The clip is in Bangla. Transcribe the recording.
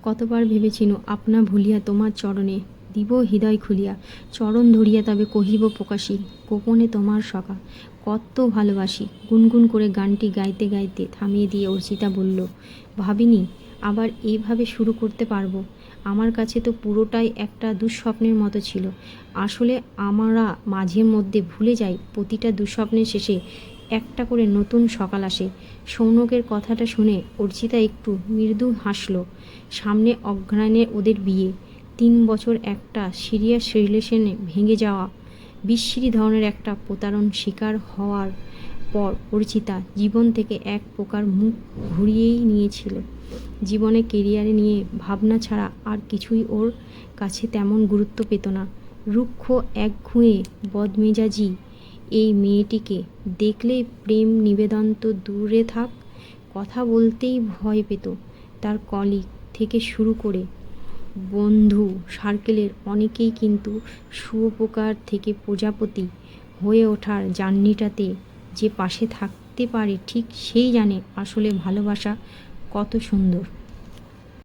কতবার ভেবেছিনু আপনা ভুলিয়া তোমার চরণে দিব হৃদয় খুলিয়া, চরণ ধরিয়া তবে কহিব প্রকাশী, গোপনে তোমার সখা কত ভালোবাসি। গুনগুন করে গানটি গাইতে গাইতে থামিয়ে দিয়ে অর্চিতা বলল, ভাবিনি আবার এইভাবে শুরু করতে পারবো। আমার কাছে তো পুরোটাই একটা দুঃস্বপ্নের মতো ছিল। আসলে আমরা মাঝে মধ্যে ভুলে যাই প্রতিটা দুঃস্বপ্নের শেষে একটা করে নতুন সকাল আসে। সৌনকের কথাটা শুনে অর্চিতা একটু মৃদু হাসল। সামনে অগ্রহায়ণে ওদের বিয়ে। 3 বছর একটা সিরিয়াস রিলেশনে ভেঙে যাওয়া, বিশ্রী ধরনের একটা প্রতারণ শিকার হওয়ার পর অর্চিতা জীবন থেকে এক প্রকার মুখ ঘুরিয়েই নিয়েছিল। জীবনে কেরিয়ারে নিয়ে ভাবনা ছাড়া আর কিছুই ওর কাছে তেমন গুরুত্ব পেত না। রুক্ষ একঘুঁয়ে বদমেজাজি এই মেয়েটিকে দেখলেই প্রেম নিবেদন তো দূরে থাক, কথা বলতেই ভয় পেত। তার কলিগ থেকে শুরু করে বন্ধু সার্কেলের অনেকেই কিন্তু শুঁয়োপোকার থেকে প্রজাপতি হয়ে ওঠার জার্নিটাতে যে পাশে থাকতে পারে ঠিক সেই জানে আসলে ভালোবাসা কত সুন্দর।